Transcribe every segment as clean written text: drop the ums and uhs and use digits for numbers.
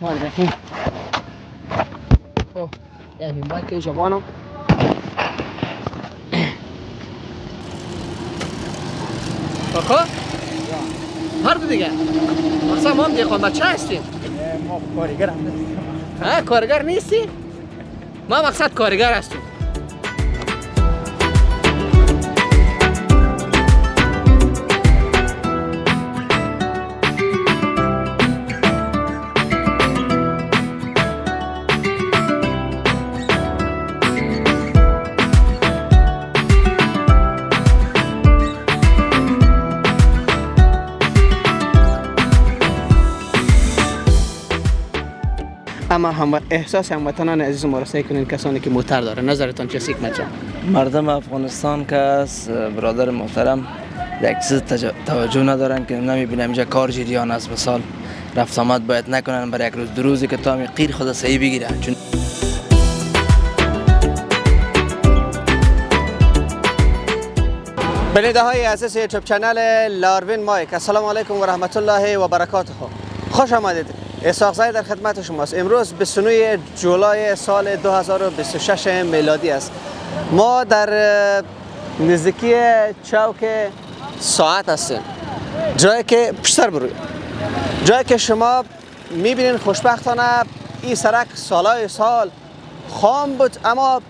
الرحمن الرحیم. خب این باید که جوانم بخوا هر دو دیگه مثلا ما هم دیخوان بچه هستیم. ما کارگر هم نیستیم. ها کارگر نیستی؟ ما مقصد کارگر هستیم. اما احساس هموطنان عزیز ما را سعی کنین کسانی که موتر داره نظرتان چیه حکمت جان؟ مردم افغانستان که است برادر محترم یک چیز توجه ندارن که نمیبینم اینجا کار جریان است. مثال رفت آمد باید نکنن برای یک روز دو روزی که تا می قیر خود صحیح بگیره. چون بیننده های عزیز یوتیوب چنل لاروین مایک، السلام علیکم و رحمت الله و برکاته. خوش آمدید. اسحاق زاید در خدمت شماست. امروز 29 جولای سال 2026 میلادی است. ما در نزدیکی چوک ساعت هستیم، جایی که پشتر بروی جایی که شما میبینین خوشبختانه این سرک سالای سال خام بود اما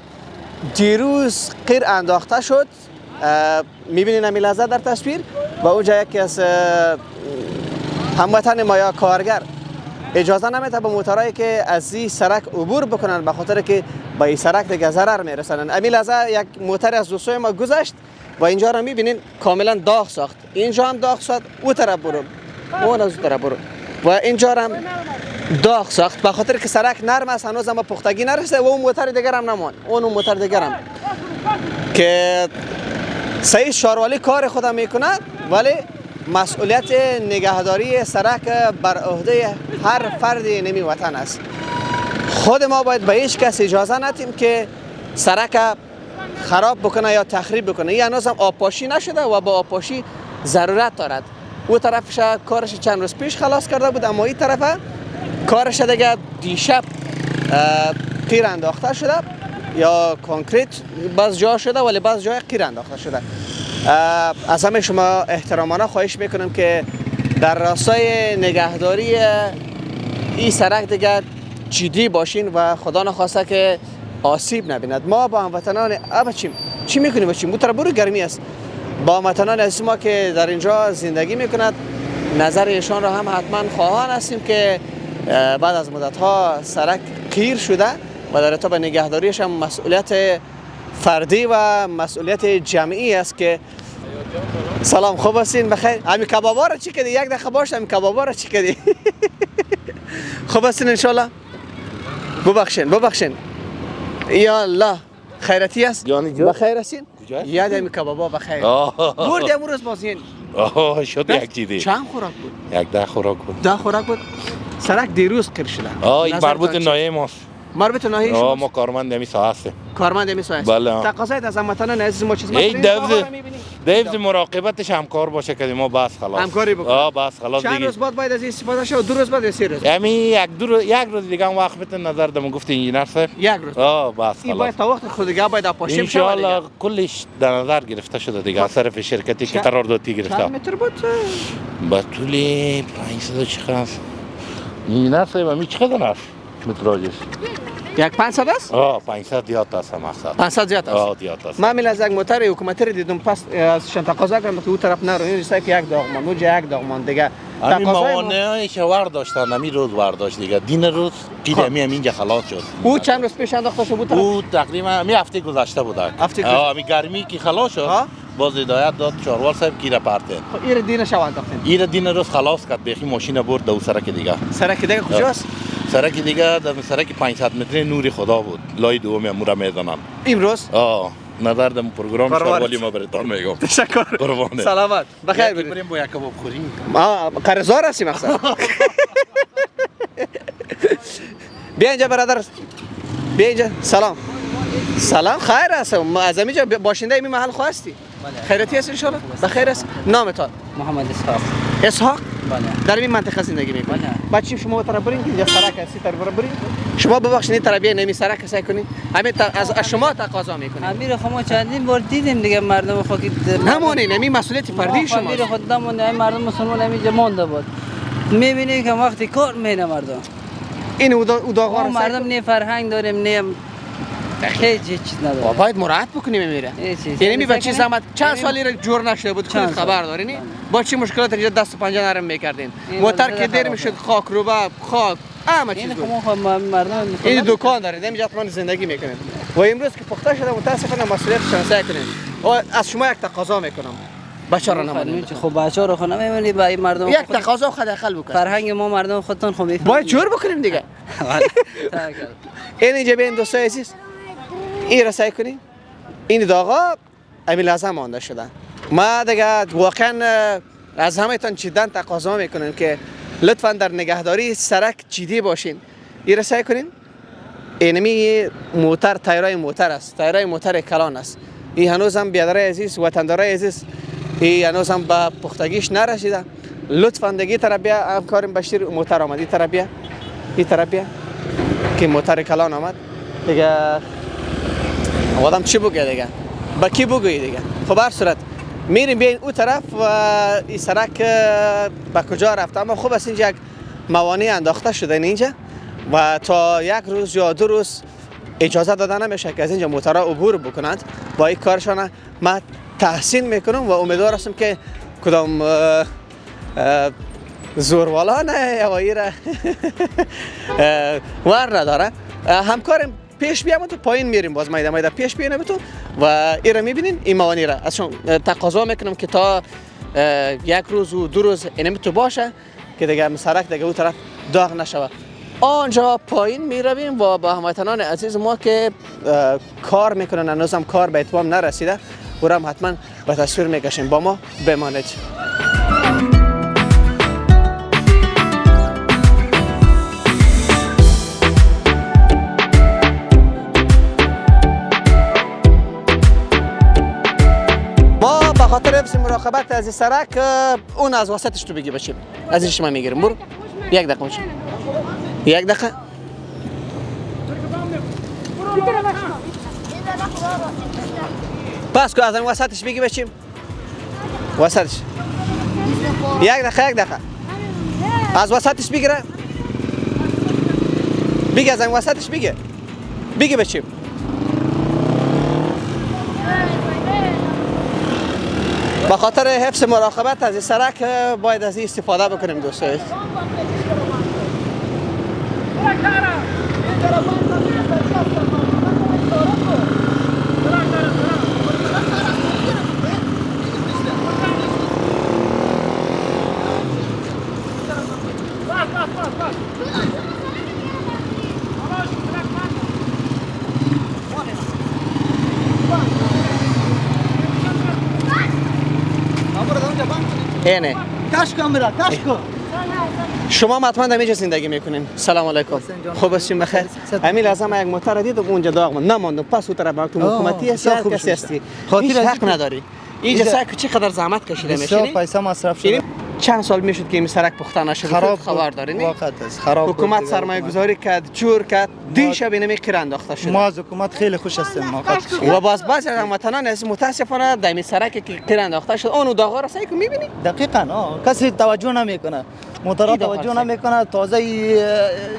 دیروز قیر انداخته شد. میبینین همین لحظه در تصویر و اونجا یکی از هموطن ما یا کارگر اجازه نمیده به موترایی که از این سرک عبور بکنن به خاطر که با این سرک دیگه ضرر میرسنن. همین لحظه یک موتر از دوستای ما گذشت و اینجا رو میبینین کاملا داغ ساخت. اینجا هم داغ ساخت، او طرف برو، اون از اون طرف برو و اینجا هم داغ ساخت به خاطر که سرک نرم است، هنوز هم پختگی نرسیده و اون موتر دیگر هم نمان. اون موتر دیگر هم که صحیح شاروالی کار خودم میکنه ولی مسئولیت نگهداری سرک بر عهده هر فرد نمی وطن است. خود ما باید به هیچ کس اجازه ندیم که سرک خراب بکنه یا تخریب بکنه. این هنوز هم آبپاشی نشده و با آبپاشی ضرورت دارد. او طرفش کارش چند روز پیش خلاص کرده بود اما این طرف کارش دیگه دیشب قیر انداخته شده یا کنکریت بعض جا شده ولی بعض جای قیر انداخته شده. از همه شما احترامانه خواهش میکنم که در راستای نگهداری این سرک دیگر جدی باشین و خدا نخواسته که آسیب نبیند. ما با هموطنان چی میکنیم باشیم؟ موتر برو گرمی است. با هموطنان عزیز ما که در اینجا زندگی میکند نظر ایشان را هم حتما خواهان هستیم که بعد از مدت ها سرک قیر شده و در ارتباط نگهداریش هم مسئولیت فردی و مسئولیت جمعی است که سلام خوب هستین بخیر. همین کبابا رو چی کردی؟ یک دقیقه باش همین کبابا رو چی کردی؟ خوب هستین ان شاء الله؟ ببخشین یا الله خیرتی است؟ بخیر هستین؟ یاد همین کبابا بخیر. برد امروز بازین؟ شد یک چیزی. چند خوراک بود؟ یک 10 خوراک بود. 10 خوراک بود. سرک دیروز قیر شده. این مربوط ناحیه ماست. مربوط ناحیه شما؟ ما کارمند همی ساحه هستیم. کارمند همی ساحه. بله. تقاضای از هموطنان عزیز ما چیز دیوز مراقبتش همکار باشه که ما بس خلاص. همکاری بکنه. بس خلاص دیگه. چند روز بعد باید از استفاده شه و 2 روز بعد یا 3 روز؟ یک روز دیگه هم وقت بتن نظر دم گفت انجینر صاحب. یک روز. بس این خلاص. باید تا وقت خود دیگه باید پاشیم شه. ان شاء الله کلش در نظر گرفته شده دیگه از طرف شرکتی که قراردادی گرفته. چند متر بود؟ با طول 500 چقدر؟ انجینر صاحب می چقدر است؟ متراژش. یک 500 است؟ 500 زیاد است مقصد. 500 زیاد است. زیاد است. من از یک موتر حکومتی رو دیدم پس از شان تقاضا کردم که اون طرف نرو این صرف یک داغمان اونجا یک داغمان دیگه. همین موانعی که ور داشتن همین روز ور داشت دیگه دین روز قیر اینجا خلاص شد. او چند روز پیش انداخته شد بود؟ او تقریبا همین هفته گذشته بود. همین گرمی که خلاص شد باز هدایت داد چاروال صاحب گیر پرته. این دینش انداختن. این دین روز خلاص کرد بخی ماشین برد دو سرک دیگه. سرک دیگه کجاست؟ سرک دیگه در سرک 500 متری نور خدا بود. لای دوم امورا میزنن. امروز؟ نظر دم پروگرام شوالی ما براتون میگم. تشکر. قربانه. سلامت. بخیر بریم با یک کباب خوریم. قرضدار هستیم اصلا. بیا اینجا برادر. بیا اینجا. سلام خیر هستم. از اینجا باشنده این محل خواستی؟ خیرتی هست ان شاء الله؟ بخیر است. نامتان؟ محمد اسحاق. اسحاق؟ بله. در این منطقه زندگی میکنید. بله. بچه شما طرف برین که سرک هستی طرف برین. شما ببخشید این طرف نمی سرک سعی کنید. همین از شما تقاضا میکنید. امیر خما چندین بار دیدیم دیگه مردم خود همونین همین مسئولیت فردی شما. امیر خودمون مردم مسلمان همینجا مونده بود. میبینی که وقتی کار مینه مردم. این وداغار مردم نه فرهنگ داریم نه هیچ چیز نداره. باید مراعات بکنیم میره. یعنی می بچه زحمت چند سالی را جور نشده بود خود خبر دارین با چه مشکلات اینجا دست و پنجه نرم میکردین موتر که دیر میشد خاک روبه خاک همه چیز بود مردم این دکان دارید اینجا حتما زندگی میکنید و امروز که پخته شده متاسفانه مسئولیتشان سعی کنید و از شما یک تقاضا میکنم بچه را نمانید خب بچه را خود نمیبینید با این مردم یک تقاضا خود اقل بکن فرهنگ ما مردم خودتون خب باید جور بکنیم دیگه این اینجا بین دوستای عزیز این را سعی کنیم این داغا امی لازم مانده شده ما دیگه واقعا از همه تان چیدن تقاضا میکنیم که لطفا در نگهداری سرک جدی باشین این را سعی کنین اینمی موتر تایرای موتر است تایرای موتر کلان است این هنوز هم بیادرای عزیز وطندارای عزیز این هنوز هم به پختگیش نرسیده لطفا دیگه طرف بیا همکارم بشیر موتر آمد این طرف بیا که موتر کلان آمد دیگه آدم چی بگه دیگه با کی بگویی دیگه خب هر صورت میریم بیاین اون طرف و این سرک به کجا رفته اما خوب است اینجا یک موانع انداخته شده اینجا و تا یک روز یا 2 روز اجازه داده نمیشه که از اینجا موترها عبور بکنند با این کارشان من تحسین میکنم و امیدوار هستم که کدام زوروالا نه یا ایره ور نداره همکارم پیش بیام تو پایین میریم باز مایده پیش بیام تو و ایره میبینین این موانع را از شما تقاضا میکنم که تا 1 روز و 2 روز اینم تو باشه که دیگه سرک دیگه اون طرف داغ نشوه آنجا پایین میرویم و با هموطنان عزیز ما که کار میکنن هنوزم کار به اتمام نرسیده او را حتما به تصویر میکشیم با ما بمانید به خاطر حفظ مراقبت از این سرک اون از وسطش تو بگی بچیم از این شما میگیریم برو 1 دقیقه بچیم 1 دقیقه پس که از این وسطش بگی بچیم وسطش 1 دقیقه از وسطش بگیره بگی از این وسطش بگی بچیم به خاطر حفظ مراقبت از این سرک باید از این استفاده بکنیم دوستان اینه کاشکو شما حتما اینجا زندگی میکنین سلام علیکم خوب هستین بخیر همین لازم یک موتر دیدم اونجا داغ نموندم پس اون طرف تو حکومتی هستی کسی هستی هیچ حق نداری اینجا سرک چقدر زحمت کشیده میشینی پیسه مصرف شده چند سال میشد که این سرک پخته نشده خبر دارین واقعا خراب حکومت سرمایه گذاری کرد جور کرد دیشب اینمی قیر انداخته شده ما از حکومت خیلی خوش هستیم و باز بعضی از هموطنان از متاسفانه دمی سرک که قیر انداخته شده اون داغا را سعی کنی میبینی دقیقاً کسی توجه نمیکنه موتورا توجه نمیکنه تازه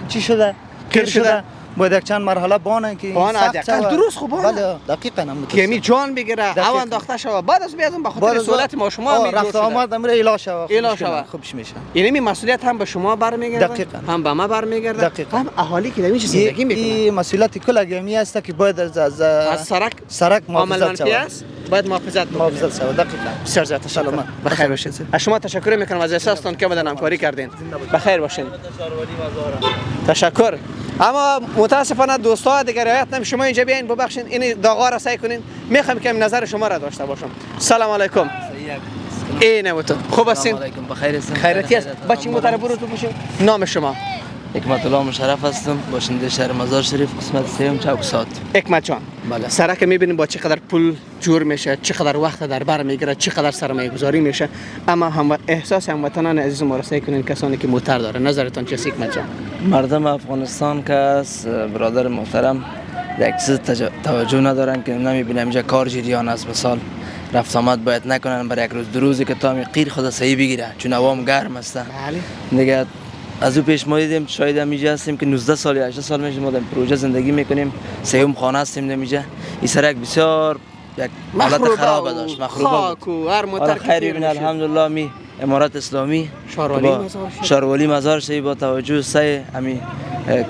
چی شده قیر شده باید یک چند مرحله بانن که دقیقاً درست خوب بله دقیقاً که می جان بگیره او انداخته شود بعد از بیادم به خاطر سهولت ما شما رفت آمد امر ایلا شود خوبش میشه یعنی مسئولیت هم به شما برمیگرده هم به ما برمیگرده هم اهالی که در زندگی میکنه این مسئولیت کل گمی است که باید از سرک محافظت شود باید محافظت شود دقیقاً بسیار زیاد تشکر بخیر باشید از شما تشکر میکنم از احساستون که بدن همکاری کردین بخیر باشین تشکر اما متاسفانه دوستا دیگه رعایت نمی شما اینجا بیاین ببخشید این داغا را سعی کنین میخوام که نظر شما را داشته باشم سلام علیکم اینه تو خوب هستین سلام علیکم بخیر هستین خیرتی است بچی موتر برو تو بشین نام شما حکمت الله مشرف هستم، باشنده شهر مزار شریف، قسمت سوم چوک سات. حکمت جان، بله. سرک میبینیم با چقدر پول جور میشه، چقدر وقت در بر میگیره، چقدر سرمایه گذاری میشه، اما هم احساس هموطنان عزیز ما رسانی کنین کسانی که موتر داره. نظرتان چیست حکمت جان؟ مردم افغانستان که از برادر محترم یک چیز توجه ندارن که نمیبینم اینجا کار جریان است. مثال رفت آمد باید نکنن برای یک روز دو روزی که تا قیر خود صحیح بگیره، چون هوام گرم است. بله. دیگه از او پیش ما دیدیم شاید اینجا هستیم که 19 سال یا 18 سال میشه ما در پروژه زندگی میکنیم، سوم خانه هستیم اینجا. این سرک بسیار یک حالت خراب داشت، مخروبه بود. هر موتر خیر ببین الحمدلله می امارات اسلامی شاروالی مزار شریف با توجه سه امی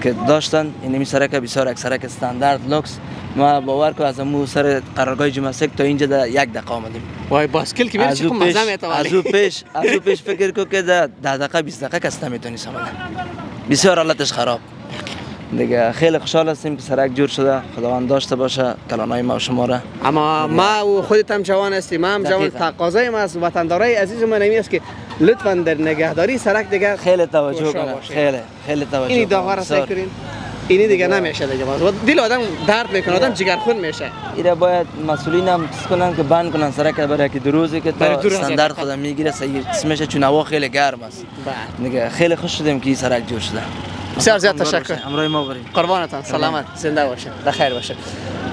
که داشتن، این سرک بسیار یک سرک استاندارد لوکس. ما باور که از امو سر قرارگاه جمعسک تا اینجا در 1 دقیقه آمدیم. وای باسکل که میره چقدر مزه میتونه. از او پیش فکر کو که در 10 دقیقه 20 دقیقه کس نمیتونی سامانه. بسیار حالتش خراب. دیگه خیلی خوشحال هستیم که سرک جور شده، خداوند داشته باشه کلانای ما و شما را. اما ما و خودت هم جوان هستی، ما هم جوان، تقاضای ما از وطندارای عزیز ما نمی است که لطفاً در نگهداری سرک دیگه خیلی توجه کنه. خیلی توجه. اینی داغا را سعی کنین. اینی دیگه نمیشه دیگه باز. دل آدم درد میکنه، آدم جگرخون میشه. اینا باید مسئولین هم چیز کنن که بند کنن سرک برای که 2 روزی که تا استاندارد خودم میگیره صحیح میشه، چون هوا خیلی گرم است. دیگه خیلی خوش شدیم که این سرک جور شده. بسیار زیاد تشکر. همراه ما بریم. قربانتان، سلامت، زنده باشین، بخیر باشین.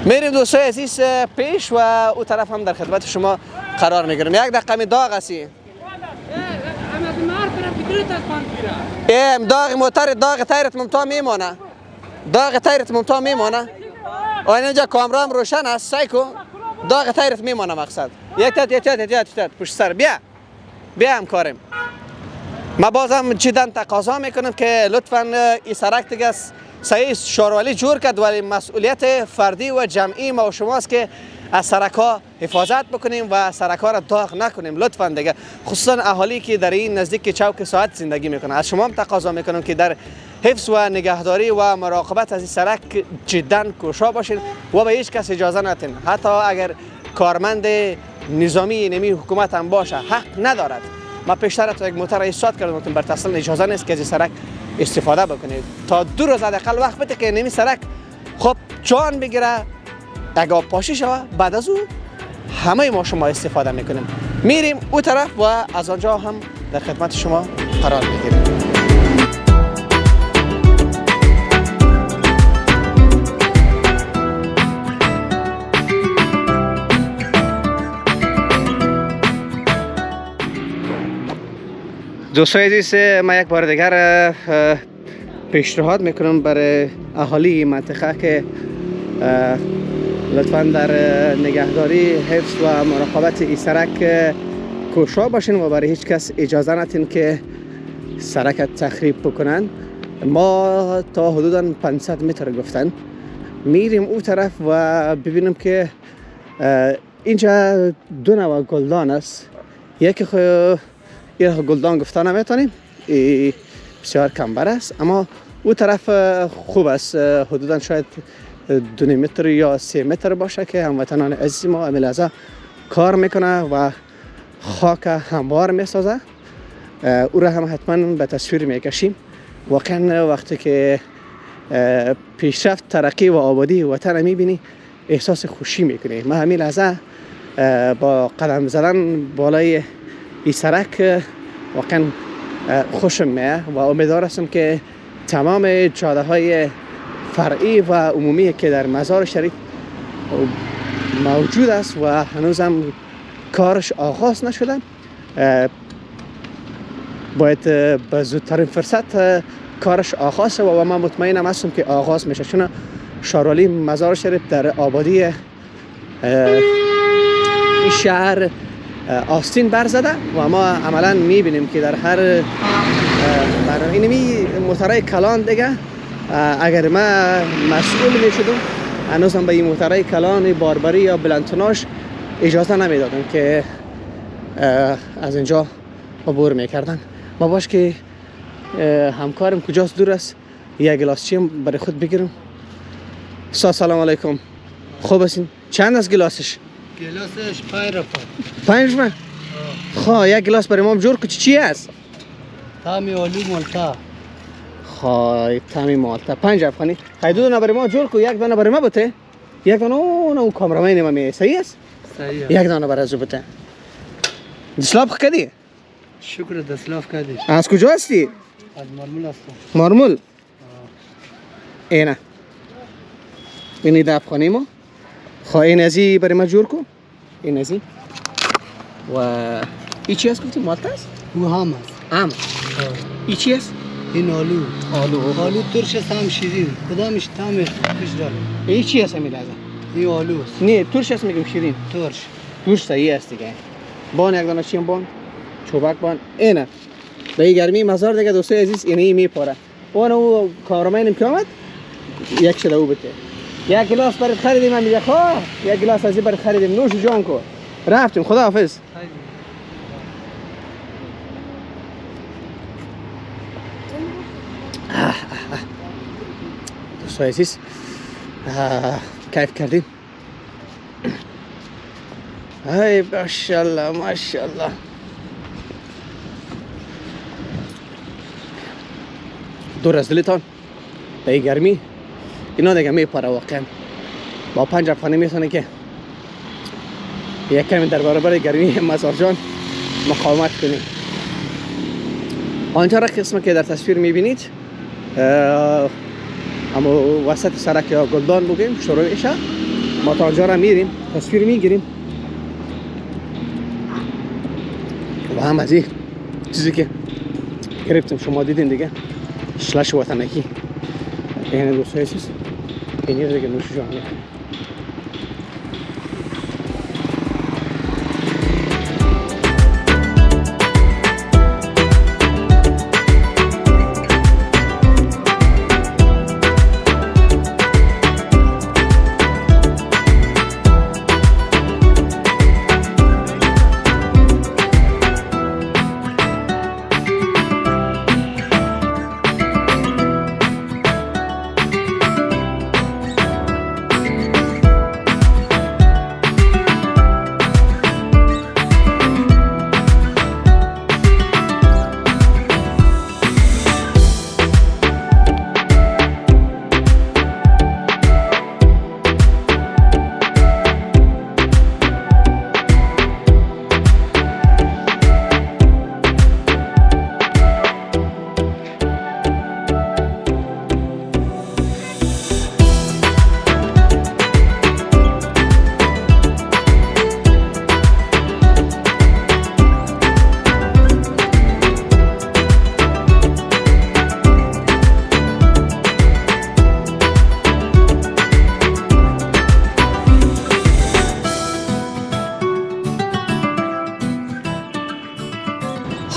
میریم دوستای عزیز پیش و او طرف هم در خدمت شما قرار میگیریم. 1 دقیقه می داغ هستی. داغ موتر داغ تایرت ممتا میمونه. داغ تایرت ممتا میمونه. و اینجا کامرا هم روشن است، سایکو. داغ تایرت میمونه مقصد. یک تات پشت سر بیا هم کاریم. ما بازم جداً تقاضا میکنم که لطفاً این سرک دیگه صحیح شاروالی جور کرد، ولی مسئولیت فردی و جمعی ما و شماست که از سرک ها حفاظت بکنیم و سرک ها را داغ نکنیم لطفاً دیگه، خصوصا اهالی که در این نزدیک چوک ساعت زندگی میکنن. از شما هم تقاضا میکنم که در حفظ و نگهداری و مراقبت از این سرک جداً کوشا باشین و به هیچ کس اجازه ندین، حتی اگر کارمند نظامی نمی حکومت هم باشه حق ندارد. ما پیشتر تو یک موتر ایستاد کردم که بر اصلا اجازه نیست که از سرک استفاده بکنید تا 2 روز حداقل وقت بده که نمی سرک خب جان بگیره، اگه پاشی شوه، بعد از او همه ما شما استفاده میکنیم. میریم او طرف و از آنجا هم در خدمت شما قرار میگیریم. دوستای عزیز، ما یک بار دیگر پیشنهاد میکنم برای اهالی منطقه که لطفاً در نگهداری، حفظ و مراقبت این سرک کوشا باشین و برای هیچ کس اجازه ندین که سرک تخریب بکنن. ما تا حدوداً 500 متر گفتن. میریم او طرف و ببینیم که اینجا 2 نوع گلدان است. یکی یه گلدان گفتن نمیتونیم، بسیار کمبر است، اما او طرف خوب است، حدودا شاید 2 متر یا 3 متر باشه که هموطنان عزیز ما املازا کار میکنه و خاک هموار میسازه. او را هم حتما به تصویر میکشیم. واقعا وقتی که پیشرفت، ترقی و آبادی وطن میبینی احساس خوشی میکنی. من همین لحظه با قدم زدن بالای این سرک واقعا خوشم میاد و امیدوار هستم که تمام جاده های فرعی و عمومی که در مزار شریف موجود است و هنوزم کارش آغاز نشده باید به زودترین فرصت کارش آغاز و من مطمئنم هستم که آغاز میشه، چون شاروالی مزار شریف در آبادی این شهر آستین برزده و ما عملا میبینیم که در هر اینمی موترهای کلان دیگه اگر ما مسئول میشدم هنوزم به این موترهای کلان باربری یا بلندتوناژ اجازه نمیدادن که از اینجا عبور میکردن. ما باش که همکارم کجاست دور است، یک گلاس چیم برای خود بگیرم. سلام علیکم، خوب هستین؟ چند از گلاسش؟ گلاسش 5 روپیه. 5 روپیه؟ خواه یک گلاس برای ما جور کچی چی است؟ تامی آلو مالتا. خای تامین مالتا 5 افغانی خای دو دونه برای ما جور کو یک دونه برای ما بته یک دونه اون کامرامین ما می صحیح است صحیح یک دونه برای از بته دسلاب کدی شکر دسلاف کردی از کجا هستی از مارمول هستم مارمول اینا اینی ده افغانی ما خواهی این ازی برای ما جور کو این ازی و ای چی هست گفتی مالتا است؟ او هم است آم ای چی است؟ این آلو آلو آلو ترش است هم شیرین کدامش طعم خوش داره ای چی است همی لازم؟ این آلو است نه ترش است میگم شیرین ترش ترش صحیح است دیگه بان یک دانه چیم بان چوبک بان اینه به این گرمی مزار دیگه دوستای عزیز اینه میپاره اون او کارمینم که آمد یک شده او بته یک گلاس برات خریدیم من میگه خواه یک گلاس ازی برات خریدیم نوش جان کو رفتیم خداحافظ دوستای عزیز کیف کردیم ای ماشاءالله ماشاءالله دور از دلتان به این گرمی اینا دیگه میپره واقعا با 5 افغانی میتونه که یک کمی در برابر گرمی مزار جان مقاومت کنیم آنجا را قسم که در تصویر میبینید اما وسط سرک یا گلدان بگیم شروعشه ما تا آنجا را میریم تصویر میگیریم و هم از این چیزی که گرفتم شما دیدین دیگه شلش وطنکی این دوستای عزیز این یه دیگه نوش جان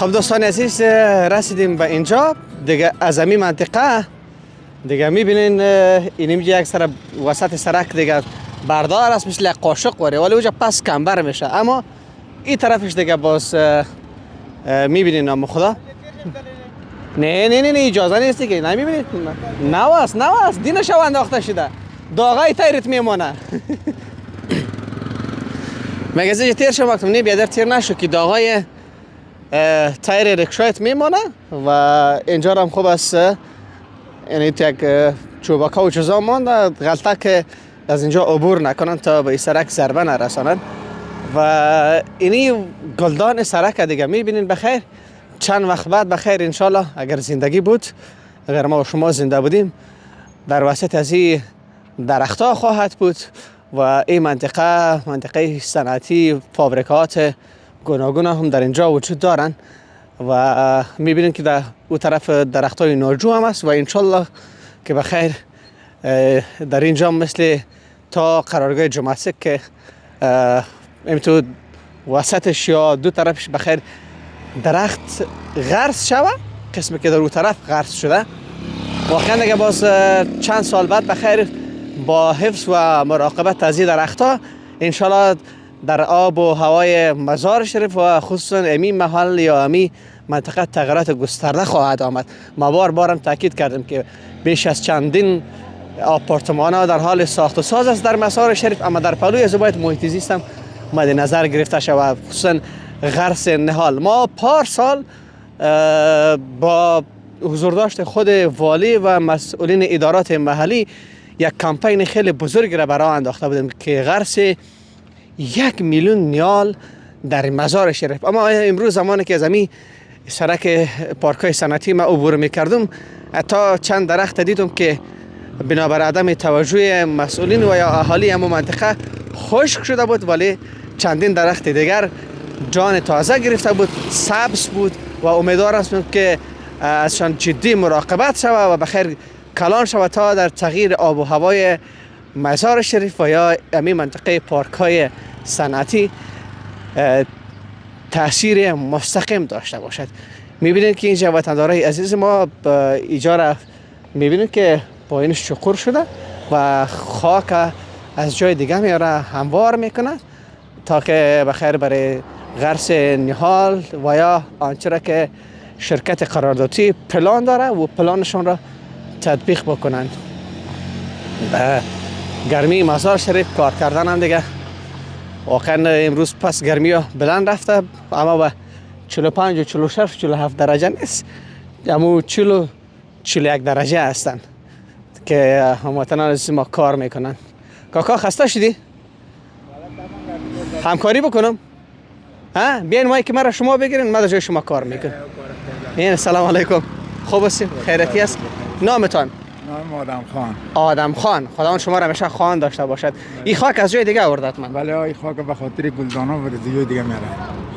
خب دوستان عزیز رسیدیم به اینجا دیگه از این منطقه دیگه میبینین این میگه یک سر وسط سرک دیگه بردار است مثل قاشق وره ولی اونجا پس کمبر میشه اما این طرفش دیگه باز میبینین نام خدا نه اجازه نیست دیگه نمیبینید نواست دینش انداخته شده داغای تیرت میمونه مگه تیر شما وقت نه بیادر تیر نشو که داغای تایر رکشایت میمونه و اینجا هم خوب است یعنی یک چوبکا و چیزا مانده غلطه که از اینجا عبور نکنن تا به این سرک ضربه نرسانن و اینی گلدان سرک دیگه میبینین بخیر چند وقت بعد بخیر انشالله اگر زندگی بود اگر ما و شما زنده بودیم در وسط از این درختها خواهد بود و این منطقه صنعتی فابریکات گوناگون هم در اینجا وجود دارن و میبینید که در اون طرف درخت های نارجو هم است و انشالله که بخیر در اینجا مثل تا قرارگاه جمعسک که تو وسطش یا دو طرفش بخیر درخت غرس شوه قسمی که در اون طرف غرس شده واقعا دیگه باز چند سال بعد بخیر با حفظ و مراقبت از این درخت ها انشالله در آب و هوای مزار شریف و خصوصا امی محل یا امی منطقه تغییرات گسترده خواهد آمد. ما بارم تاکید کردیم که بیش از چندین آپارتمان ها در حال ساخت و ساز است در مزار شریف اما در پلوی از باید محیط زیست هم مد نظر گرفته شود خصوصا غرس نهال. ما پارسال با حضور داشت خود والی و مسئولین ادارات محلی یک کمپین خیلی بزرگ را برای انداخته بودیم که غرس 1 میلیون نیال در مزار شریف. اما امروز زمانی که از امی سرک پارکای صنعتی ما عبور میکردم حتی چند درخت دیدم که بنابر عدم توجه مسئولین و یا اهالی همون منطقه خشک شده بود، ولی چندین درخت دیگر جان تازه گرفته بود، سبز بود و امیدوار هستم که ازشان جدی مراقبت شود و بخیر کلان شود تا در تغییر آب و هوای مزار شریف و یا همین منطقه پارک‌های صنعتی تأثیر مستقیم داشته باشد. میبینید که اینجا وطندارای عزیز ما ایجا میبینید که پایینش چقور شده و خاک از جای دیگه میاره هموار میکنه تا که بخیر برای غرس نهال و یا آنچه را که شرکت قراردادی پلان داره و پلانشون را تطبیق بکنند. گرمی مزار شریف کار کردن هم دیگه واقعا امروز پس گرمی ها بلند رفته، اما به 45 و 46 47 درجه نیست، اما 40 و 41 درجه هستن که هموطنان از ما کار میکنن. کاکا خسته شدی؟ همکاری بکنم؟ ها بیاین مایی که مرا شما بگیرین، من در جای شما کار میکنم. این سلام علیکم، خوب هستین؟ خیرتی است؟ نامتان؟ نام آدم خان. آدم خان، خداوند شما را همیشه خان داشته باشد. این خاک از جای دیگه آوردت من؟ بله این خاک به خاطر گلدانا و جای دیگه میاره.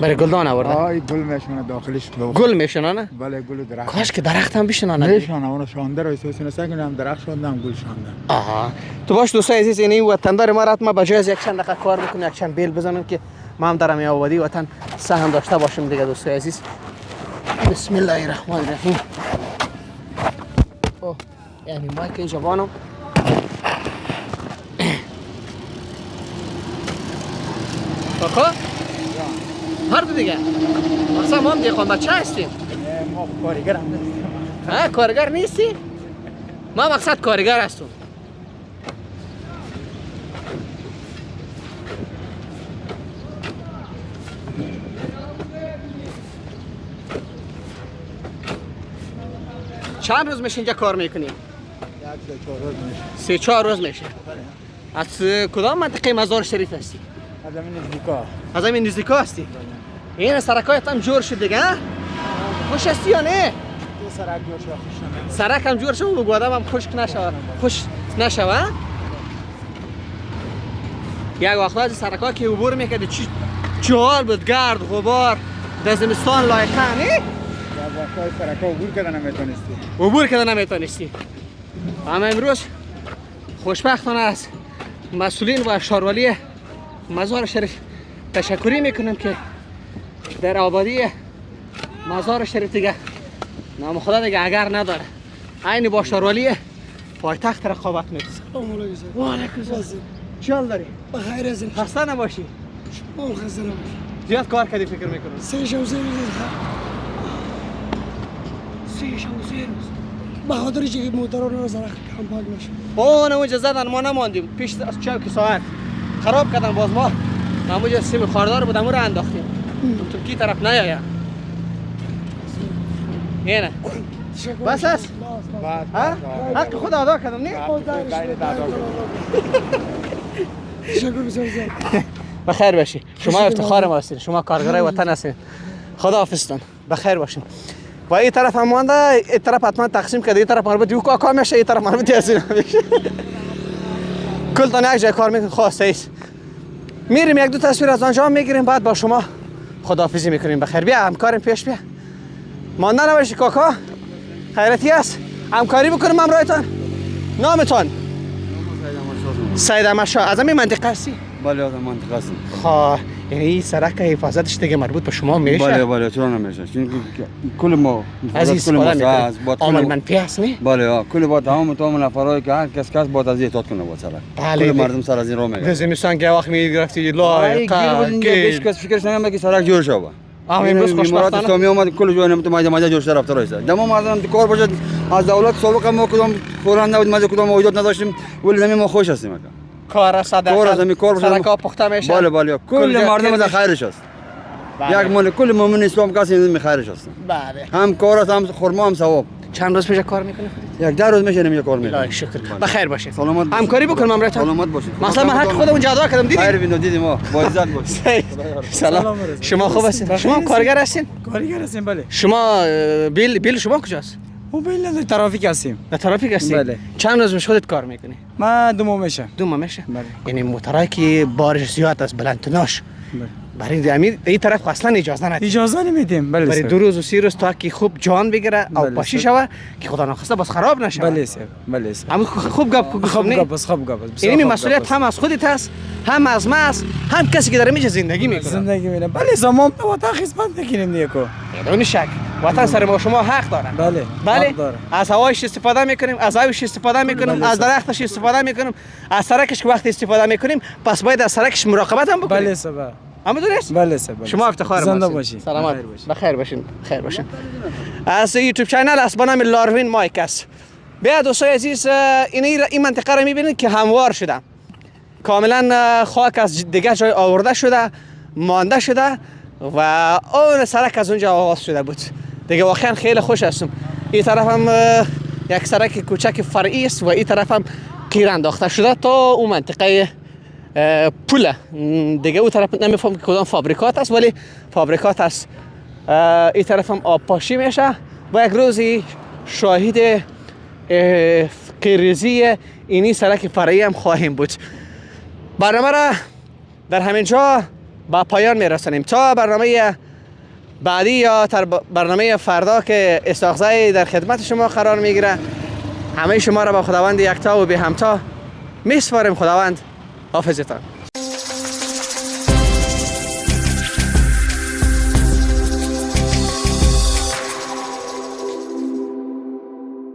برای گلدان آورده؟ این گل میشونه داخلش. گل میشونه؟ بله گل درخت. کاش که درخت هم بشنونه. میشونه اون شانده رو احساس نسازن هم درخت شونده هم گل شونده. آها. تو باش دوستای عزیز، این وطندار ما را ما بجای از یک چند دقیقه کار بکنیم، یک چند بیل بزنیم که ما هم در آبادی وطن سهم داشته باشیم دیگه دوستای عزیز. بسم الله الرحمن الرحیم. اوه یعنی ما که جوانم کاکا هر دو دیگه مثلا ما هم دیگه بچه هستیم. ما کارگر هم نیستیم. ها کارگر نیستی؟ ما مقصد کارگر هستم. چند روز میشه اینجا کار میکنی؟ 3-4 روز میشه. از کدام منطقه مزار شریف هستی؟ از همین نزدیکا. از همین نزدیکا هستی؟ این سرکایت هم جور شد دیگه ها؟ خوش هستی یا نه؟ سرک جور شد خوش نمیاد. سرک هم جور شد و بگو آدم هم خشک نشوه. خوش نشوه؟ یک وقت از سرکا که عبور میکرد چه حال بود، گرد غبار در زمستان لایقه نه؟ وقتای سرکا عبور کردن نمیتونستی. عبور کردن نمیتونستی. اما امروز خوشبختانه است مسئولین و شاروالی مزار شریف تشکری میکنم که در آبادی مزار شریف دیگه نام خدا دیگه اگر نداره، عین با شاروالی پایتخت رقابت میکنه. سلام علیکم. و علیکم السلام. چال داری؟ بخیر هستین؟ خسته نباشی. شما خسته نباشید. زیاد کار کردی فکر میکنم. 3 شب 3 روز. 3 شب 3 روز. به خاطر چه موتورا رو زرخ کم پاک میشه. اون اونجا زدن ما نماندیم، پیش از چوک ساعت خراب کردن، باز ما اونجا سیم خاردار بود، امور انداختیم. تو کی طرف نیایا. اینه. بس است؟ ها؟ حق خدا ادا کردم نه؟ تشکر بسیار زیاد. بخیر باشی. شما افتخار ما هستید. شما کارگرای وطن هستید. خدا حافظتون. بخیر باشین. و این طرف هم مونده، این طرف حتما تقسیم کرده، این طرف مربوط به کاکا میشه، این طرف مربوط به حسین میشه. کل تا یک جای کار میکنیم خواسته ایست. میریم یک دو تصویر از آنجا میگیریم، بعد با شما خداحافظی میکنیم. بخیر بیا همکاریم پیش بیا. مانده نباشی کاکا. خیرتی است. همکاری بکنیم همراهتان. نامتان؟ سید احمد شاه. از همین منطقه هستی؟ بله از منطقه هستم. خب یعنی سرک حفاظتش دیگه مربوط به شما میشه؟ بله بله چرا نمیشه؟ چون کل ما عزیز کل خدا ما میکنه عمل منفی هست نه؟ بله کل با تمام نفرایی که هر کس باید از احتیاط کنه با سرک. بله کل مردم سر از این راه میگه. زمستان که وقت میگرفتی لایقه هیچ کس فکرش نمیکنه که سرک جور شه. امروز خوشبختانه اسلامی اومد کل جای نمیتونه ماجرا جور شده رفته رایسته. دم مردم کار باشه از دولت سابقه ما کدام فورا نبود ما کدام ایجاد نداشتیم ولی زمین ما خوش هستیم. کار صدقه کار از همین کار سرکا پخته میشه. بله بله کل مردم در خیرش است. یک مون کل مؤمن اسلام کسی می خیرش است. بله هم کار است هم خرما هم ثواب. چند روز پیش کار میکنی؟ یک 10 روز میشه اینجا کار الهی میکنم. شکر. بخیر باشید. سلامت باشید. همکاری بکنم امرتان. سلامت باشید. مثلا من حق خودم ادا کردم دیدی؟ خیر بینو دیدیم ما. با عزت باشید. سلام. شما خوب هستین؟ شما هم کارگر هستین؟ کارگر هستیم بله. شما بیل شما کجاست؟ موبایل نداری ترافیک هستیم. در ترافیک هستین؟ بله. چند روز میشه خودت کار میکنی؟ ما 2 ماه میشه. 2 ماه میشه؟ بله. یعنی موترایی که بارش زیاد است بلندتناش. بله. برای این طرف اصلا اجازه ندید. اجازه نمیدیم بله. برای سر. 2 روز و 3 روز تا که خوب جان بگیره او بله، پاشی سر. شوه که خدا نخواسته باز خراب نشه. بله سر. بله سر. اما خوب گپ خوب گپ است خوب گپ است. این مسئولیت هم از خودت هست هم از ما است هم کسی که در اینجا زندگی میکنه. زندگی میکنه. بله زمان به وطن خدمت نکنیم نیکو. بدون شک وطن سر ما شما حق داره. بله. بله حق داره. از هوایش استفاده میکنیم از آبش استفاده میکنیم بله، از سر. درختش استفاده میکنیم از سرکش که وقتی استفاده میکنیم پس باید از سرکش مراقبت هم بکنیم. بله سر. اما درست؟ بله سر. بله. شما افتخار ما زنده هستین. باشید. سلامت بخیر باشین خیر باشین. از یوتیوب چینل است به نام لاروین مایک است. بیا دوستای عزیز این منطقه رو میبینید که هموار شده کاملا خاک از دیگه جای آورده شده مانده شده و اون سرک از اونجا آغاز شده بود دیگه. واقعا خیلی خوش هستم. این طرف هم یک سرک کوچک فرعی است و این طرف هم قیر انداخته شده تا اون منطقه پوله دیگه. اون طرف نمیفهم که کدام فابریکات است ولی فابریکات است. این طرف هم آب پاشی میشه و یک روزی شاهد قیریزی اینی سرک فرعی هم خواهیم بود. برنامه را در همین جا با پایان میرسانیم تا برنامه بعدی یا برنامه فردا که استاخزه در خدمت شما قرار میگیره. همه شما را با خداوند یکتا و به همتا میسپاریم. خداوند حافظتان.